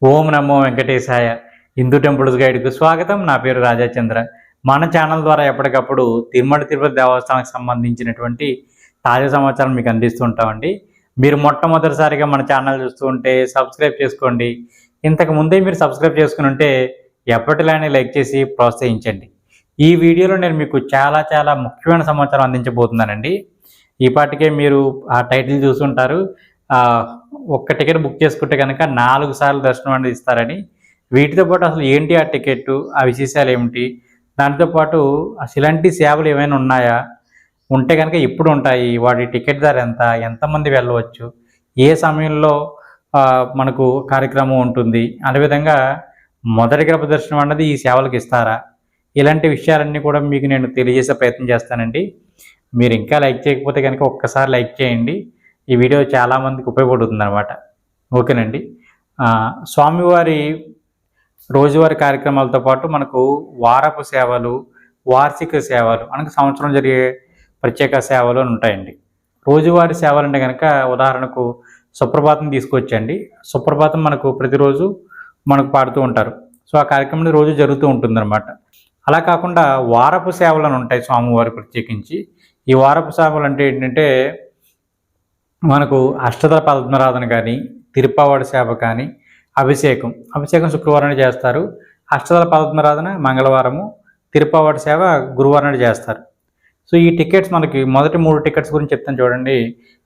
ఓం నమో వెంకటేశాయ. Hindu temples గైడ్కు స్వాగతం. నా పేరు రాజాచంద్ర. మన ఛానల్ ద్వారా ఎప్పటికప్పుడు తిరుపతి దేవస్థానానికి సంబంధించినటువంటి తాజా సమాచారం మీకు అందిస్తూ ఉంటామండి. మీరు మొట్టమొదటిసారిగా మన ఛానల్ చూస్తూ ఉంటే సబ్స్క్రైబ్ చేసుకోండి. ఇంతకు ముందే మీరు సబ్స్క్రైబ్ చేసుకుని ఉంటే ఎప్పటిలానే లైక్ చేసి ప్రోత్సహించండి. ఈ వీడియోలో నేను మీకు చాలా ముఖ్యమైన సమాచారం అందించబోతున్నానండి. ఈ పాటికే మీరు ఆ టైటిల్ చూసుంటారు. ఒక్క టికెట్ బుక్ చేసుకుంటే కనుక 4 సార్లు దర్శనం అనేది ఇస్తారని. వీటితో పాటు అసలు ఏంటి ఆ టికెట్, ఆ విశేషాలు ఏమిటి, దాంతో పాటు అసలు ఇలాంటి సేవలు ఏమైనా ఉన్నాయా, ఉంటే కనుక ఎప్పుడు ఉంటాయి, వాటి టికెట్ ధర ఎంత, ఎంతమంది వెళ్ళవచ్చు, ఏ సమయంలో మనకు కార్యక్రమం ఉంటుంది, అదేవిధంగా మొదటి గర్భ దర్శనం అన్నది ఈ సేవలకు ఇస్తారా, ఇలాంటి విషయాలన్నీ కూడా మీకు నేను తెలియజేసే ప్రయత్నం చేస్తానండి. మీరు ఇంకా లైక్ చేయకపోతే కనుక ఒక్కసారి లైక్ చేయండి. ఈ వీడియో చాలామందికి ఉపయోగపడుతుంది అనమాట. ఓకేనండి. స్వామివారి రోజువారీ కార్యక్రమాలతో పాటు మనకు వారపు సేవలు, వార్షిక సేవలు అనగా సంవత్సరం జరిగే ప్రత్యేక సేవలు ఉంటాయండి. రోజువారీ సేవలు అంటే కనుక ఉదాహరణకు సుప్రభాతం తీసుకొచ్చండి. సుప్రభాతం మనకు ప్రతిరోజు మనకు పాడుతూ ఉంటారు. సో ఆ కార్యక్రమం రోజు జరుగుతూ ఉంటుందన్నమాట. అలా కాకుండా వారపు సేవలు ఉంటాయి స్వామివారి ప్రత్యేకించి. ఈ వారపు సేవలు అంటే ఏంటంటే మనకు అష్టదళ పద్మరాధన కానీ, తిరుప్పావాడి సేవ కానీ, అభిషేకం శుక్రవారం చేస్తారు. అష్టదళ పద్మరాధన మంగళవారము, తిరుప్పావాడి సేవ గురువారం చేస్తారు. సో ఈ టికెట్స్ మనకి మొదటి 3 టికెట్స్ గురించి చెప్తాను చూడండి.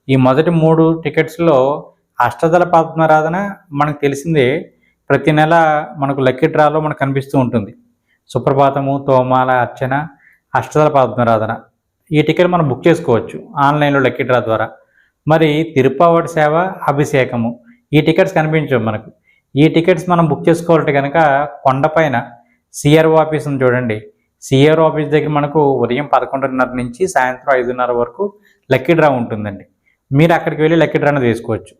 ఈ మొదటి 3 టికెట్స్లో అష్టదళ పద్మరాధన మనకు తెలిసిందే, ప్రతి నెల మనకు లక్కీ డ్రాలో మనకు కనిపిస్తూ ఉంటుంది. సుప్రభాతము, తోమాల, అర్చన, అష్టదళ పద్మరాధన ఈ టికెట్ మనం బుక్ చేసుకోవచ్చు ఆన్లైన్లో లక్కీ డ్రా ద్వారా. మరి తిరుప్పావాడి సేవ, అభిషేకము ఈ టికెట్స్ కనిపించవు మనకు. ఈ టికెట్స్ మనం బుక్ చేసుకోవాలంటే కనుక కొండపైన సిఆర్ఓ ఆఫీస్ ఉంది చూడండి. సిఆర్ఓ ఆఫీస్ దగ్గర మనకు ఉదయం 11:30 నుంచి సాయంత్రం 5:30 వరకు లక్కీ డ్రా ఉంటుందండి. మీరు అక్కడికి వెళ్ళి లక్కీ డ్రాను వేసుకోవచ్చు.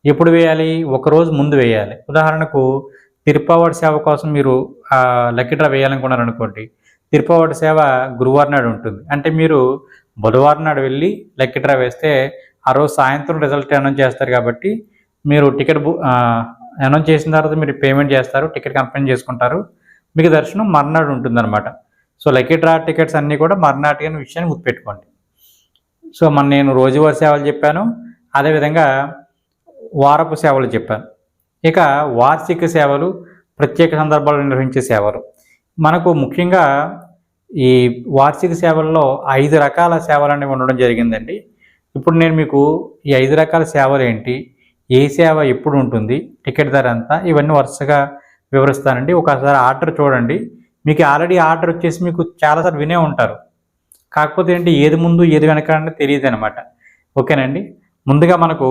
ఎప్పుడు వేయాలి? ఒకరోజు ముందు వేయాలి. ఉదాహరణకు తిరుప్పావాడి సేవ కోసం మీరు లక్కీ డ్రా వేయాలనుకున్నారనుకోండి, తిరుప్పావాడి సేవ గురువారం నాడు ఉంటుంది. అంటే మీరు బుధవారం నాడు వెళ్ళి లక్కీ డ్రా వేస్తే ఆ రోజు సాయంత్రం రిజల్ట్ అనౌన్స్ చేస్తారు. కాబట్టి మీరు టికెట్ అనౌన్స్ చేసిన తర్వాత మీరు పేమెంట్ చేస్తారు, టికెట్ కన్ఫర్మ్ చేసుకుంటారు, మీకు దర్శనం మర్నాడు ఉంటుందన్నమాట. సో లక్కీ డ్రా టికెట్స్ అన్నీ కూడా మర్నాటి అనే విషయాన్ని గుర్తుపెట్టుకోండి. సో నేను రోజువారీ సేవలు చెప్పాను, అదేవిధంగా వారపు సేవలు చెప్పాను. ఇక వార్షిక సేవలు, ప్రత్యేక సందర్భాలు నిర్వహించే సేవలు. మనకు ముఖ్యంగా ఈ వార్షిక సేవల్లో 5 రకాల సేవలు అనేవి ఉండడం జరిగిందండి. ఇప్పుడు నేను మీకు ఈ 5 రకాల సేవలు ఏంటి, ఏ సేవ ఎప్పుడు ఉంటుంది, టికెట్ ధర ఎంత, ఇవన్నీ వరుసగా వివరిస్తానండి. ఒకసారి ఆర్డర్ చూడండి. మీకు ఆల్రెడీ ఆర్డర్ వచ్చేసి మీకు చాలాసార్లు వినే ఉంటారు. కాకపోతే ఏంటి, ఏది ముందు ఏది వెనక అనేది తెలియదు అనమాట. ఓకేనండి. ముందుగా మనకు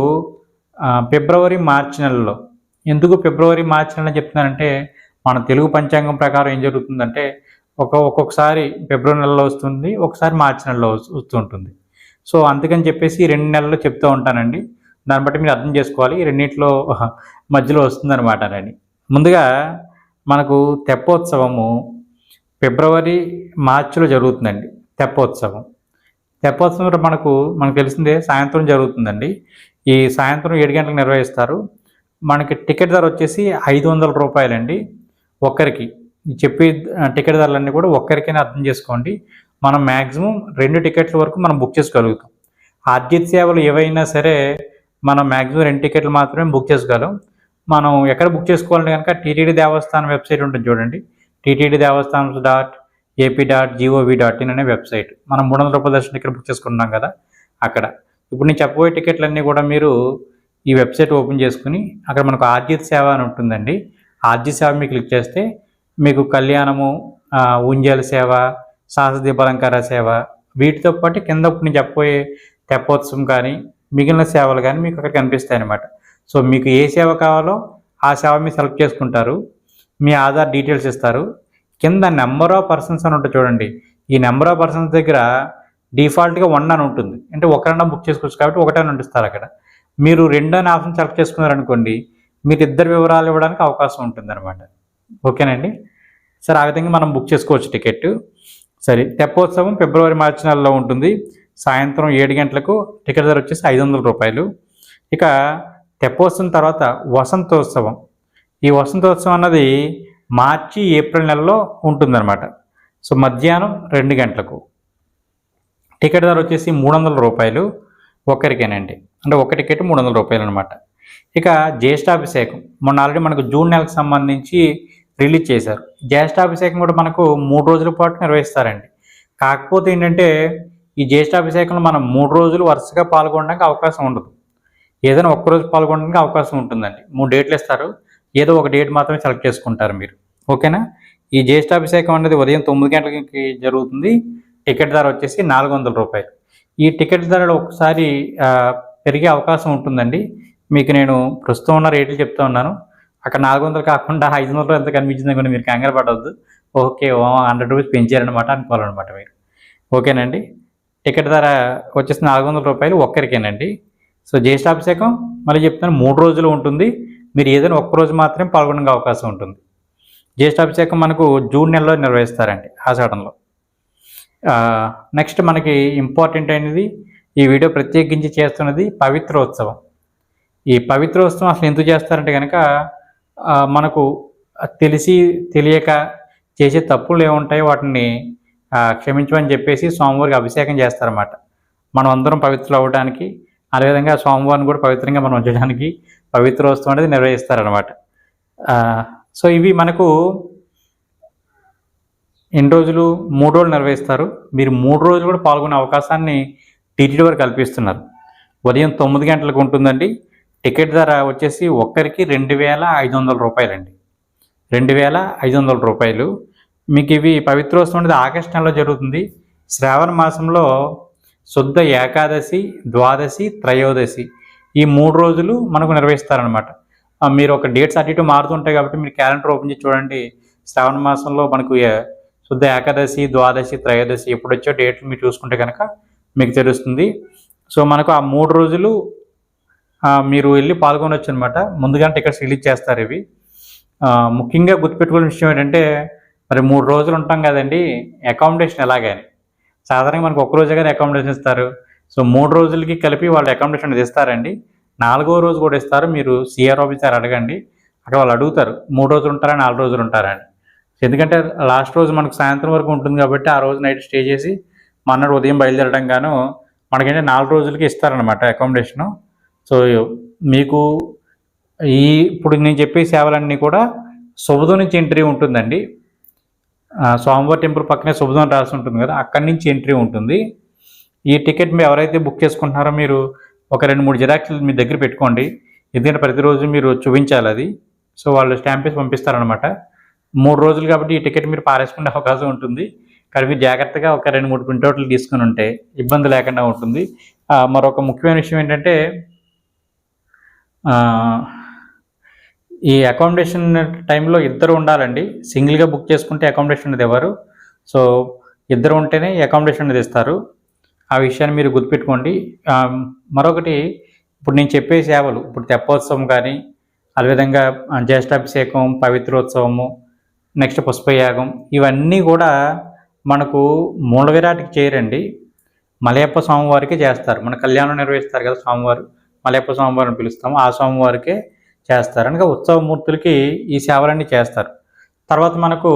ఫిబ్రవరి మార్చి నెలలో, ఎందుకు ఫిబ్రవరి మార్చి నెల చెప్తున్నానంటే మన తెలుగు పంచాంగం ప్రకారం ఏం జరుగుతుందంటే ఒక్కొక్కసారి ఫిబ్రవరి నెలలో వస్తుంది, ఒకసారి మార్చి నెలలో వస్తూ ఉంటుంది. సో అందుకని చెప్పేసి 2 నెలలు చెప్తూ ఉంటానండి. దాన్ని బట్టి మీరు అర్థం చేసుకోవాలి, ఈ రెండింటిలో మధ్యలో వస్తుందన్నమాట అని. ముందుగా మనకు తెప్పోత్సవము ఫిబ్రవరి మార్చిలో జరుగుతుందండి. తెప్పోత్సవం మనకు తెలిసిందే సాయంత్రం జరుగుతుందండి. ఈ సాయంత్రం 7 గంటలకు నిర్వహిస్తారు. మనకి టికెట్ ధర వచ్చేసి 500 రూపాయలండి ఒక్కరికి. చెప్పే టికెట్ ధరలన్నీ కూడా ఒక్కరికైనా అర్థం చేసుకోండి. మనం మ్యాక్సిమం 2 టికెట్ల వరకు మనం బుక్ చేసుకోగలుగుతాం. ఆర్జిత సేవలు ఏవైనా సరే మనం మ్యాక్సిమం 2 టికెట్లు మాత్రమే బుక్ చేసుకోగలం. మనం ఎక్కడ బుక్ చేసుకోవాలంటే కనుక టీటీడీ దేవస్థానం వెబ్సైట్ ఉంటుంది చూడండి. ttddevastaans.ap.gov.in అనే వెబ్సైట్. మనం 300 రూపాయల దర్శనం టికెట్ బుక్ చేసుకుంటున్నాం కదా, అక్కడ. ఇప్పుడు నేను చెప్పబోయే టికెట్లన్నీ కూడా మీరు ఈ వెబ్సైట్ ఓపెన్ చేసుకుని అక్కడ మనకు ఆర్జిత సేవ అని ఉంటుందండి. ఆర్జిత సేవ మీకు క్లిక్ చేస్తే మీకు కళ్యాణము, ఉంజాల సేవ, సహస్రదీపాలంకార సేవ, వీటితో పాటు కింద ఇప్పుడు నేను చెప్పబోయే తెప్పోత్సవం కానీ మిగిలిన సేవలు కానీ మీకు అక్కడ కనిపిస్తాయి అన్నమాట. సో మీకు ఏ సేవ కావాలో ఆ సేవ మీరు సెలెక్ట్ చేసుకుంటారు. మీ ఆధార్ డీటెయిల్స్ ఇస్తారు. కింద నెంబర్ ఆఫ్ పర్సన్స్ అని ఉంటుంది చూడండి. ఈ నెంబర్ ఆఫ్ పర్సన్స్ దగ్గర డిఫాల్ట్గా 1 అని ఉంటుంది. అంటే ఒకరైనా బుక్ చేసుకోవచ్చు కాబట్టి 1 అని ఇస్తారు అక్కడ. మీరు 2 అనే ఆప్షన్ సెలెక్ట్ చేసుకున్నారనుకోండి, మీరు 2 వివరాలు ఇవ్వడానికి అవకాశం ఉంటుందన్నమాట. ఓకేనండి. సరే, ఆ విధంగా మనం బుక్ చేసుకోవచ్చు టికెట్. సరే, తెప్పోత్సవం ఫిబ్రవరి మార్చి నెలలో ఉంటుంది. సాయంత్రం 7 గంటలకు టికెట్ ధర వచ్చేసి 500 రూపాయలు. ఇక తెప్పోత్సవం తర్వాత వసంతోత్సవం. ఈ వసంతోత్సవం అన్నది మార్చి ఏప్రిల్ నెలలో ఉంటుందన్నమాట. సో మధ్యాహ్నం 2 గంటలకు. టికెట్ ధర వచ్చేసి 300 రూపాయలు ఒక్కరికేనండి. అంటే ఒక టికెట్ 300 రూపాయలు అనమాట. ఇక జ్యేష్ఠాభిషేకం మొన్న ఆల్రెడీ మనకు జూన్ నెలకు సంబంధించి రిలీజ్ చేశారు. జ్యేష్ఠాభిషేకం కూడా మనకు 3 రోజుల పాటు నిర్వహిస్తారండి. కాకపోతే ఏంటంటే ఈ జ్యేష్ఠాభిషేకంలో మనం 3 రోజులు వరుసగా పాల్గొనడానికి అవకాశం ఉండదు. ఏదైనా ఒక్కరోజు పాల్గొనడానికి అవకాశం ఉంటుందండి. 3 డేట్లు ఇస్తారు. ఏదో ఒక డేట్ మాత్రమే సెలెక్ట్ చేసుకుంటారు మీరు. ఓకేనా? ఈ జ్యేష్ఠాభిషేకం అనేది ఉదయం 9 గంటలకి జరుగుతుంది. టికెట్ ధర వచ్చేసి 400 రూపాయలు. ఈ టికెట్ ధరలో ఒకసారి పెరిగే అవకాశం ఉంటుందండి. మీకు నేను ప్రస్తుతం ఉన్న రేట్లు చెప్తా ఉన్నాను. అక్కడ 400 కాకుండా 500 ఎంత కనిపించింది కూడా మీరు కంగారు పడవద్దు. ఓకే, 100 రూపీస్ పెంచారనమాట అనుకోవాలన్నమాట మీరు. ఓకేనండి? టికెట్ ధర వచ్చేసి 400 రూపాయలు ఒక్కరికేనండి. సో జ్యేష్ఠాభిషేకం మళ్ళీ చెప్తాను 3 రోజులు ఉంటుంది. మీరు ఏదైనా ఒక్కరోజు మాత్రమే పాల్గొనడానికి అవకాశం ఉంటుంది. జ్యేష్ఠాభిషేకం మనకు జూన్ నెలలో నిర్వహిస్తారండి, ఆషాఢంలో. నెక్స్ట్ మనకి ఇంపార్టెంట్ అయినది, ఈ వీడియో ప్రత్యేకించి చేస్తున్నది పవిత్రోత్సవం. ఈ పవిత్రోత్సవం అసలు ఎందుకు చేస్తారంటే కనుక మనకు తెలిసి తెలియక చేసే తప్పులు ఏముంటాయో వాటిని క్షమించమని చెప్పేసి స్వామివారికి అభిషేకం చేస్తారన్నమాట. మనం అందరం పవిత్రులు అవ్వడానికి, అదేవిధంగా స్వామివారిని కూడా పవిత్రంగా మనం ఉంచడానికి పవిత్రోత్సవం అనేది నిర్వహిస్తారనమాట. సో ఇవి మనకు ఎన్ని రోజులు? 3 రోజులు నిర్వహిస్తారు. మీరు 3 రోజులు కూడా పాల్గొనే అవకాశాన్ని టీటీడీ వారు కల్పిస్తున్నారు. ఉదయం 9 గంటలకు ఉంటుందండి. టికెట్ ధర వచ్చేసి ఒక్కరికి 2500 రూపాయలండి. 2500 రూపాయలు. మీకు ఇవి పవిత్రోత్సవం అనేది ఆగస్టు నెలలో జరుగుతుంది. శ్రావణ మాసంలో శుద్ధ ఏకాదశి, ద్వాదశి, త్రయోదశి ఈ 3 రోజులు మనకు నిర్వహిస్తారనమాట. మీరు ఒక డేట్స్ అటు ఇటు మారుతుంటాయి కాబట్టి మీరు క్యాలెండర్ ఓపెన్ చేసి చూడండి. శ్రావణ మాసంలో మనకు శుద్ధ ఏకాదశి, ద్వాదశి, త్రయోదశి ఎప్పుడు వచ్చో డేట్లు మీరు చూసుకుంటే కనుక మీకు తెలుస్తుంది. సో మనకు ఆ 3 రోజులు మీరు వెళ్ళి పాల్గొనవచ్చు అనమాట. ముందుగానే టికెట్స్ రిలీజ్ చేస్తారు ఇవి. ముఖ్యంగా గుర్తుపెట్టుకునే విషయం ఏంటంటే, మరి 3 రోజులు ఉంటాం కదండి, అకామిడేషన్ ఎలాగని. సాధారణంగా మనకు ఒక్క రోజే కానీ అకామిడేషన్ ఇస్తారు. సో 3 రోజులకి కలిపి వాళ్ళు అకామిడేషన్ అనేది ఇస్తారండి. 4వ రోజు కూడా ఇస్తారు. మీరు సిఆర్ ఆఫీసర్ అడగండి, అక్కడ వాళ్ళు అడుగుతారు 3 రోజులు ఉంటారా 4 రోజులు ఉంటారా అని. ఎందుకంటే లాస్ట్ రోజు మనకు సాయంత్రం వరకు ఉంటుంది కాబట్టి ఆ రోజు నైట్ స్టే చేసి మన్నాడు ఉదయం బయలుదేరడం గాను మనకంటే 4 రోజులకి ఇస్తారనమాట అకామిడేషను. సో మీకు ఇప్పుడు నేను చెప్పే సేవలన్నీ కూడా శుభదం నుంచి ఎంట్రీ ఉంటుందండి. స్వామివారి టెంపుల్ పక్కనే శుభదం రాసి ఉంటుంది కదా, అక్కడి నుంచి ఎంట్రీ ఉంటుంది. ఈ టికెట్ మీరు ఎవరైతే బుక్ చేసుకుంటున్నారో మీరు ఒక 2-3 జిరాక్స్లు మీ దగ్గర పెట్టుకోండి. ఎందుకంటే ప్రతిరోజు మీరు చూపించాలి అది. సో వాళ్ళు స్టాంప్ వేసి పంపిస్తారనమాట. 3 రోజులు కాబట్టి ఈ టికెట్ మీరు పారేసుకునే అవకాశం ఉంటుంది. కానీ మీరు జాగ్రత్తగా ఒక 2-3 ప్రింట్అవుట్లు తీసుకుని ఉంటే ఇబ్బంది లేకుండా ఉంటుంది. మరొక ముఖ్యమైన విషయం ఏంటంటే, ఈ అకామిడేషన్ టైంలో ఇద్దరు ఉండాలండి. సింగిల్గా బుక్ చేసుకుంటే అకామిడేషన్ అనేది ఇవ్వరు. సో ఇద్దరు ఉంటేనే అకామిడేషన్ అనేది ఇస్తారు. ఆ విషయాన్ని మీరు గుర్తుపెట్టుకోండి. మరొకటి, ఇప్పుడు నేను చెప్పే సేవలు, ఇప్పుడు తెప్పోత్సవం కానీ, అదేవిధంగా జ్యేష్ఠాభిషేకం, పవిత్రోత్సవము, నెక్స్ట్ పుష్పయాగం, ఇవన్నీ కూడా మనకు మూల విరాట్కి చేయరండి, మలయప్ప స్వామివారికి చేస్తారు. మన కళ్యాణం నిర్వహిస్తారు కదా స్వామివారు, మలయప్ప స్వామివారిని పిలుస్తాము, ఆ స్వామివారికే చేస్తారు. అనగా ఉత్సవమూర్తులకి ఈ సేవలన్నీ చేస్తారు. తర్వాత మనకు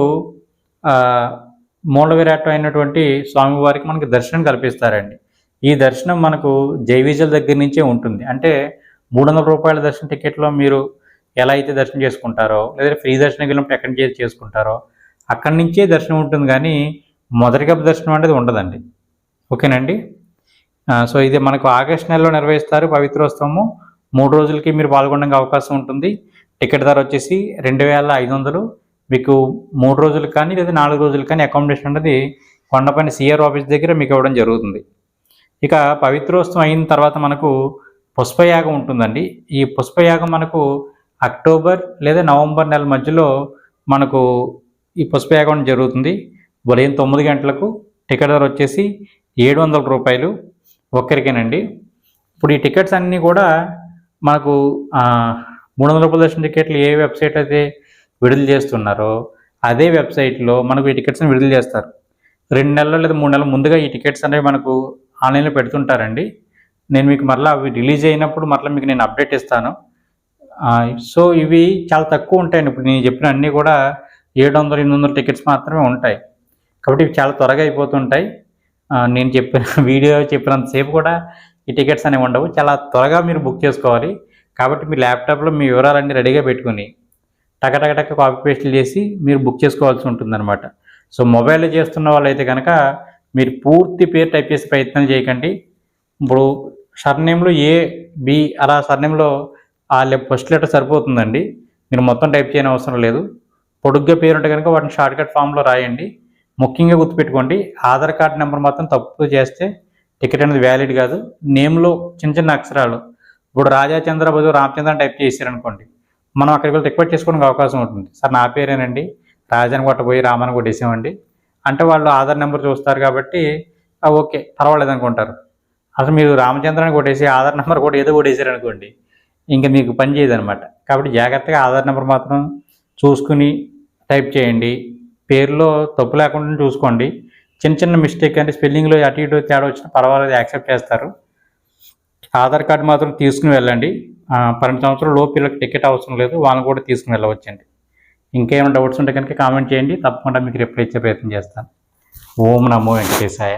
మూల విరాట్ అయినటువంటి స్వామివారికి మనకు దర్శనం కల్పిస్తారండి. ఈ దర్శనం మనకు జైవిజల్ దగ్గర నుంచే ఉంటుంది. అంటే 300 రూపాయల దర్శన టికెట్లో మీరు ఎలా అయితే దర్శనం చేసుకుంటారో, లేదా ఫ్రీ దర్శనం వెళ్ళినప్పుడు ఎక్కడి నుంచి చేసుకుంటారో అక్కడి నుంచే దర్శనం ఉంటుంది, కానీ మొదటి గబ్బ దర్శనం అనేది ఉండదండి. ఓకేనండి? సో ఇది మనకు ఆగస్టు నెలలో నిర్వహిస్తారు పవిత్రోత్సవము. 3 రోజులకి మీరు పాల్గొనడానికి అవకాశం ఉంటుంది. టికెట్ ధర వచ్చేసి 2500. మీకు 3 రోజులకు కానీ లేదా 4 రోజులకు కానీ అకామిడేషన్ అనేది కొండపైన సిఆర్ ఆఫీస్ దగ్గర మీకు ఇవ్వడం జరుగుతుంది. ఇక పవిత్రోత్సవం అయిన తర్వాత మనకు పుష్పయాగం ఉంటుందండి. ఈ పుష్పయాగం మనకు అక్టోబర్ లేదా నవంబర్ నెల మధ్యలో మనకు ఈ పుష్పయాగం జరుగుతుంది. ఉదయం 9 గంటలకు. టికెట్ ధర వచ్చేసి 700 రూపాయలు ఒక్కరికేనండి. ఇప్పుడు ఈ టికెట్స్ అన్నీ కూడా మనకు 300 రూపాయల దర్శన టికెట్లు ఏ వెబ్సైట్ అయితే విడుదల చేస్తున్నారో అదే వెబ్సైట్లో మనకు ఈ టికెట్స్ని విడుదల చేస్తారు. 2 నెలలు లేదా 3 నెలల ముందుగా ఈ టికెట్స్ అనేవి మనకు ఆన్లైన్లో పెడుతుంటారండి. నేను మీకు మరలా అవి రిలీజ్ అయినప్పుడు మరలా మీకు నేను అప్డేట్ ఇస్తాను. సో ఇవి చాలా తక్కువ ఉంటాయండి. ఇప్పుడు నేను చెప్పిన అన్నీ కూడా 700, 800 టికెట్స్ మాత్రమే ఉంటాయి. కాబట్టి ఇవి చాలా త్వరగా అయిపోతుంటాయి. నేను చెప్పిన వీడియో చెప్పినంతసేపు కూడా ఈ టికెట్స్ అనేవి ఉండవు. చాలా త్వరగా మీరు బుక్ చేసుకోవాలి. కాబట్టి మీ ల్యాప్టాప్లో మీ వివరాలన్నీ రెడీగా పెట్టుకుని టక కాపీ పేస్ట్లు చేసి మీరు బుక్ చేసుకోవాల్సి ఉంటుందన్నమాట. సో మొబైల్లో చేస్తున్న వాళ్ళైతే కనుక మీరు పూర్తి పేరు టైప్ చేసే ప్రయత్నం చేయకండి. ఇప్పుడు సర్నేమ్లో ఏ, బి అలా సర్నేమ్లో ఫస్ట్ లెటర్ సరిపోతుందండి. మీరు మొత్తం టైప్ చేయని అవసరం లేదు. పొడుగ్గా పేరు ఉంటే కనుక వాటిని షార్ట్కట్ ఫామ్లో రాయండి. ముఖ్యంగా గుర్తుపెట్టుకోండి, ఆధార్ కార్డ్ నెంబర్ మాత్రం తప్పు చేస్తే టికెట్ అనేది వ్యాలిడ్ కాదు. నేమ్లో చిన్న అక్షరాలు ఇప్పుడు రాజాచంద్ర బదులు రామచంద్ర టైప్ చేశారనుకోండి, మనం అక్కడికి వెళ్ళి రిక్వెస్ట్ చేసుకోవడానికి అవకాశం ఉంటుంది. సార్ నా పేరేనండి, రాజాని కొట్టబోయి రామాని కొట్టేసామండి అంటే వాళ్ళు ఆధార్ నెంబర్ చూస్తారు కాబట్టి ఓకే పర్వాలేదు అనుకుంటారు. అసలు మీరు రామచంద్రాన్ని కొట్టేసి ఆధార్ నెంబర్ కూడా ఏదో కొట్టేసారు అనుకోండి, ఇంకా మీకు పని చేయదనమాట. కాబట్టి జాగ్రత్తగా ఆధార్ నెంబర్ మాత్రం చూసుకుని టైప్ చేయండి. పేరులో తప్పు లేకుండా చూసుకోండి. చిన్న మిస్టేక్ అంటే స్పెల్లింగ్లో అటు ఇటు తేడా వచ్చినా పర్వాలేదు, యాక్సెప్ట్ చేస్తారు. ఆధార్ కార్డు మాత్రం తీసుకుని వెళ్ళండి. 12 సంవత్సరాల లోపు పిల్లలకి టికెట్ అవసరం లేదు, వాళ్ళని కూడా తీసుకుని వెళ్ళవచ్చండి. ఇంకేమైనా డౌట్స్ ఉంటే కనుక కామెంట్ చేయండి, తప్పకుండా మీకు రిప్లై ఇచ్చే ప్రయత్నం చేస్తాను. ఓం నమో వెంకటేశాయ.